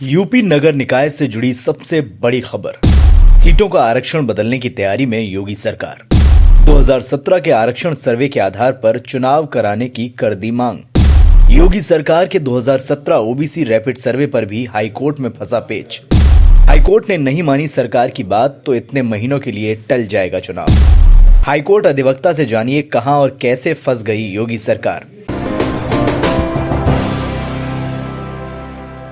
UP नगर निकाय से जुड़ी सबसे बड़ी खबर। सीटों का आरक्षण बदलने की तैयारी में योगी सरकार। 2017 के आरक्षण सर्वे के आधार पर चुनाव कराने की कर दी मांग। योगी सरकार के 2017 ओबीसी रैपिड सर्वे पर भी हाईकोर्ट में फंसा पेच। हाईकोर्ट ने नहीं मानी सरकार की बात तो इतने महीनों के लिए टल जाएगा चुनाव। हाईकोर्ट अधिवक्ता से जानिए कहां और कैसे फंस गई योगी सरकार।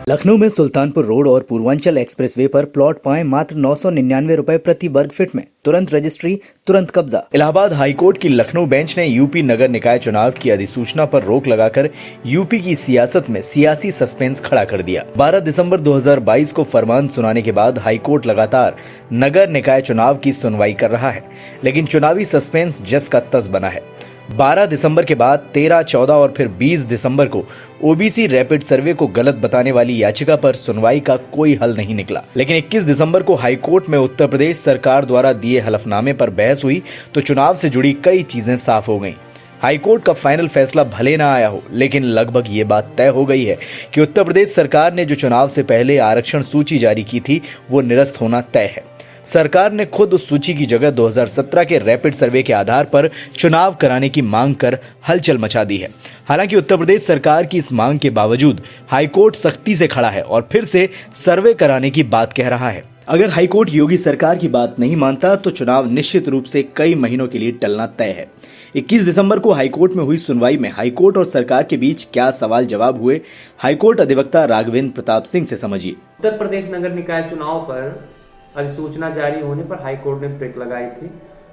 लखनऊ में सुल्तानपुर रोड और पूर्वांचल एक्सप्रेसवे पर प्लॉट पाएं मात्र 999 रुपए प्रति वर्ग फीट में। तुरंत रजिस्ट्री, तुरंत कब्जा। इलाहाबाद हाईकोर्ट की लखनऊ बेंच ने यूपी नगर निकाय चुनाव की अधिसूचना पर रोक लगाकर यूपी की सियासत में सियासी सस्पेंस खड़ा कर दिया। 12 दिसंबर 2022 को फरमान सुनाने के बाद हाईकोर्ट लगातार नगर निकाय चुनाव की सुनवाई कर रहा है, लेकिन चुनावी सस्पेंस जस का तस बना है। 12 दिसंबर के बाद 13, 14 और फिर 20 दिसंबर को ओबीसी रैपिड सर्वे को गलत बताने वाली याचिका पर सुनवाई का कोई हल नहीं निकला। लेकिन 21 दिसंबर को हाईकोर्ट में उत्तर प्रदेश सरकार द्वारा दिए हलफनामे पर बहस हुई तो चुनाव से जुड़ी कई चीजें साफ हो गईं। हाईकोर्ट का फाइनल फैसला भले ना आया हो, लेकिन लगभग ये बात तय हो गई है कि उत्तर प्रदेश सरकार ने जो चुनाव से पहले आरक्षण सूची जारी की थी वो निरस्त होना तय है। सरकार ने खुद उस सूची की जगह 2017 के रैपिड सर्वे के आधार पर चुनाव कराने की मांग कर हलचल मचा दी है। हालांकि उत्तर प्रदेश सरकार की इस मांग के बावजूद हाईकोर्ट सख्ती से खड़ा है और फिर से सर्वे कराने की बात कह रहा है। अगर हाईकोर्ट योगी सरकार की बात नहीं मानता तो चुनाव निश्चित रूप से कई महीनों के लिए टलना तय है। 21 दिसंबर को हाईकोर्ट में हुई सुनवाई में हाईकोर्ट और सरकार के बीच क्या सवाल जवाब हुए, हाईकोर्ट अधिवक्ता राघवेंद्र प्रताप सिंह से समझिए। उत्तर प्रदेश नगर निकाय चुनाव पर अधिसूचना जारी होने पर हाईकोर्ट ने ब्रेक लगाई थी।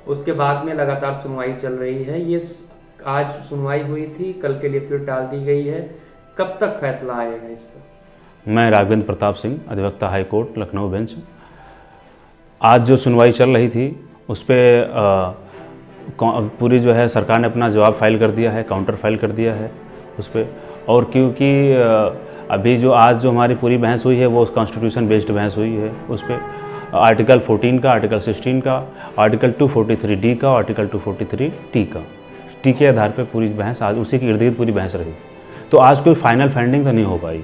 उसके बाद में लगातार सुनवाई चल रही है। ये आज सुनवाई हुई थी, कल के लिए फिर टाल दी गई है। कब तक फैसला आएगा इस पर? मैं राघवेंद्र प्रताप सिंह, अधिवक्ता हाईकोर्ट लखनऊ बेंच। आज जो सुनवाई चल रही थी उस पर पूरी जो है सरकार ने अपना जवाब फाइल कर दिया है, काउंटर फाइल कर दिया है उस पर। और क्योंकि अभी जो आज जो हमारी पूरी बहस हुई है वो कॉन्स्टिट्यूशन बेस्ड बहस हुई है उस पर। आर्टिकल 14 का, आर्टिकल 16 का, आर्टिकल 243D का, आर्टिकल 243T का, टी के आधार पे पूरी बहस आज उसी के इर्द गिर्द पूरी बहस रही। तो आज कोई फाइनल फाइंडिंग तो नहीं हो पाई,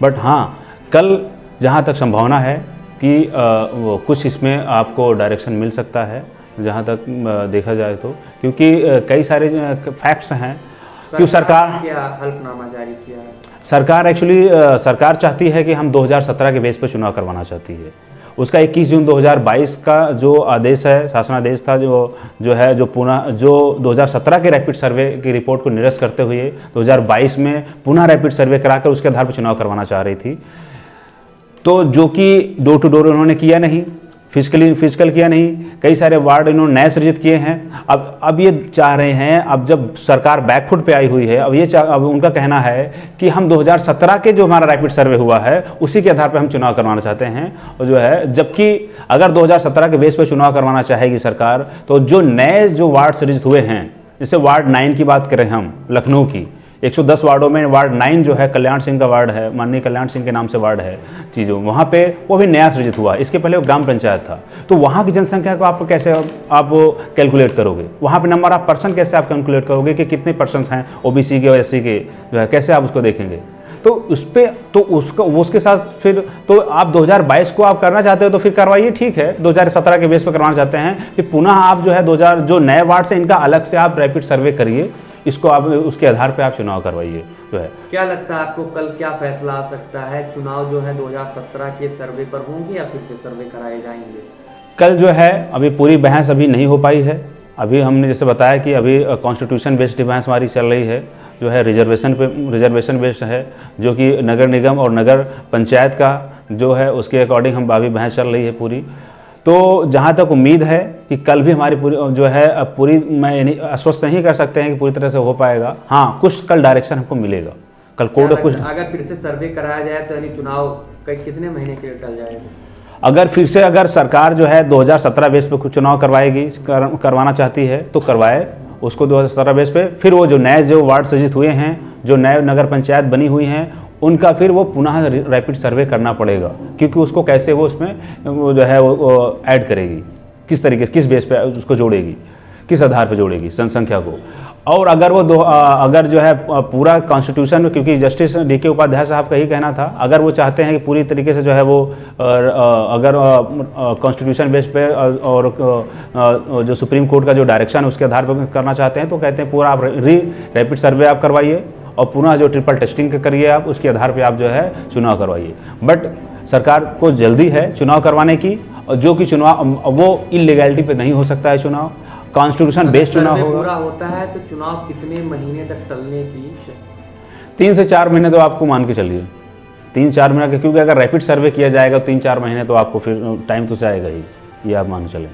बट हाँ कल जहाँ तक संभावना है कि वो कुछ इसमें आपको डायरेक्शन मिल सकता है जहाँ तक देखा जाए तो, क्योंकि कई सारे फैक्ट्स हैं। क्यों सरकार क्या हल्फनामा जारी किया है? सरकार एक्चुअली सरकार चाहती है कि हम 2017 के बेस पर चुनाव करवाना चाहती है। उसका 21 जून 2022 का जो आदेश है, शासनादेश था, जो पुनः जो 2017 के रैपिड सर्वे की रिपोर्ट को निरस्त करते हुए 2022 में पुनः रैपिड सर्वे कराकर उसके आधार पर चुनाव करवाना चाह रही थी। तो जो कि डोर टू डोर उन्होंने किया नहीं, फिजिकल किया नहीं, कई सारे वार्ड इन्होंने नए सृजित किए हैं। अब ये चाह रहे हैं, अब जब सरकार बैकफुट पे आई हुई है, अब उनका कहना है कि हम 2017 के जो हमारा रैपिड सर्वे हुआ है उसी के आधार पर हम चुनाव करवाना चाहते हैं। और जो है, जबकि अगर 2017 के बेस पे चुनाव करवाना चाहेगी सरकार तो जो नए जो वार्ड सृजित हुए हैं, जैसे वार्ड 9 की बात करें हम लखनऊ की, 110 वार्डों में वार्ड 9 जो है कल्याण सिंह का वार्ड है, माननीय कल्याण सिंह के नाम से वार्ड है चीज़ों, वहाँ पे वो भी नया सृजित हुआ। इसके पहले वो ग्राम पंचायत था। तो वहाँ की जनसंख्या को आप कैसे आप कैलकुलेट करोगे? वहाँ पे नंबर ऑफ पर्सन कैसे आप कैलकुलेट करोगे कि कितने पर्सन्स हैं ओबीसी के और एससी के, जो है कैसे आप उसको देखेंगे? तो उस पर तो उसके साथ फिर तो आप 2022 को आप करना चाहते हो तो फिर करवाइए, ठीक है। 2017 के बेस पर करवाना चाहते हैं फिर पुनः आप जो है 2000 जो नए वार्ड से इनका अलग से आप रैपिड सर्वे करिए, इसको आप उसके आधार पे आप चुनाव करवाइए जो है। क्या लगता है आपको कल क्या फैसला आ सकता है? चुनाव जो है 2017 के सर्वे पर होंगे या फिर से सर्वे कराए जाएंगे? कल जो है अभी पूरी बहस अभी नहीं हो पाई है। अभी हमने जैसे बताया कि अभी कॉन्स्टिट्यूशन बेस्ड बहस हमारी चल रही है, जो है रिजर्वेशन बेस्ड है, जो कि नगर निगम और नगर पंचायत का जो है उसके अकॉर्डिंग हम अभी बहस चल रही है पूरी। तो जहाँ तक उम्मीद है कि कल भी हमारी पूरी जो है पूरी, मैं आश्वस्त नहीं कर सकते हैं कि पूरी तरह से हो पाएगा। हाँ, कुछ कल डायरेक्शन हमको मिलेगा कल कोर्ट में। कुछ अगर फिर से सर्वे कराया जाए तो यानी चुनाव कितने महीने के लिए टल जाएगा? अगर फिर से अगर सरकार जो है 2017 बेस पे कुछ चुनाव करवाएगी, करवाना चाहती है तो करवाए उसको 2017 बेस पे। फिर वो जो नए जो वार्ड सृजित हुए हैं, जो नए नगर पंचायत बनी हुई हैं, उनका फिर वो पुनः रैपिड सर्वे करना पड़ेगा, क्योंकि उसको कैसे वो उसमें वो जो है वो ऐड करेगी, किस तरीके किस बेस पे उसको जोड़ेगी, किस आधार पर जोड़ेगी जनसंख्या को। और अगर वो अगर जो है पूरा कॉन्स्टिट्यूशन में, क्योंकि जस्टिस DK उपाध्याय साहब का ही कहना था, अगर वो चाहते हैं कि पूरी तरीके से जो है वो अगर कॉन्स्टिट्यूशन बेस पे और जो सुप्रीम कोर्ट का जो डायरेक्शन है उसके आधार पर करना चाहते हैं, तो कहते हैं पूरा आप रैपिड सर्वे आप करवाइए और पुनः जो ट्रिपल टेस्टिंग करिए आप, उसके आधार पर आप जो है चुनाव करवाइए। बट सरकार को जल्दी है चुनाव करवाने की, जो कि चुनाव वो इलीगैलिटी पे नहीं हो सकता है, चुनाव कॉन्स्टिट्यूशन बेस्ड चुनाव होगा। पूरा होता है तो चुनाव कितने महीने तक टलने की 3 से 4 महीने तो आपको मान के चलिए, 3-4 महीने के, क्योंकि अगर रैपिड सर्वे किया जाएगा 3-4 महीने तो आपको फिर टाइम तो जाएगा ही, ये आप मान चलें।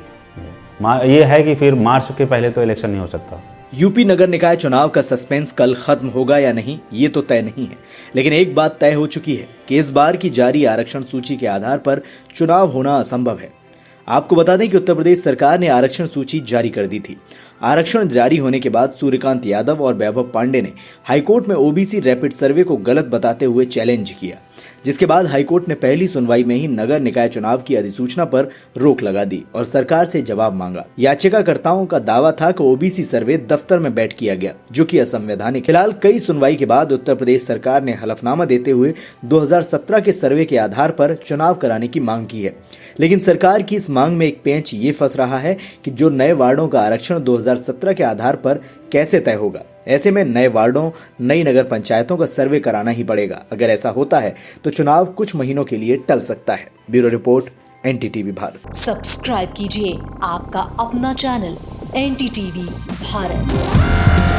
ये है कि फिर मार्च के पहले तो इलेक्शन नहीं हो सकता। यूपी नगर निकाय चुनाव का सस्पेंस कल खत्म होगा या नहीं, ये तो तय नहीं है, लेकिन एक बात तय हो चुकी है कि इस बार की जारी आरक्षण सूची के आधार पर चुनाव होना असंभव है। आपको बता दें कि उत्तर प्रदेश सरकार ने आरक्षण सूची जारी कर दी थी। आरक्षण जारी होने के बाद सूर्यकांत यादव और वैभव पांडे ने हाईकोर्ट में ओबीसी रैपिड सर्वे को गलत बताते हुए चैलेंज किया, जिसके बाद हाईकोर्ट ने पहली सुनवाई में ही नगर निकाय चुनाव की अधिसूचना पर रोक लगा दी और सरकार से जवाब मांगा। याचिकाकर्ताओं का दावा था कि ओबीसी सर्वे दफ्तर में बैठ किया गया, जो कि असंवैधानिक। फिलहाल कई सुनवाई के बाद उत्तर प्रदेश सरकार ने हलफनामा देते हुए 2017 के सर्वे के आधार पर चुनाव कराने की मांग की है, लेकिन सरकार की इस मांग में एक पेंच ये फंस रहा है कि जो नए वार्डों का आरक्षण 2017 के आधार पर कैसे तय होगा। ऐसे में नए वार्डों, नई नगर पंचायतों का सर्वे कराना ही पड़ेगा। अगर ऐसा होता है तो चुनाव कुछ महीनों के लिए टल सकता है। Bureau report, NTTV Bharat. Subscribe कीजिए आपका अपना चैनल NTTV भारत।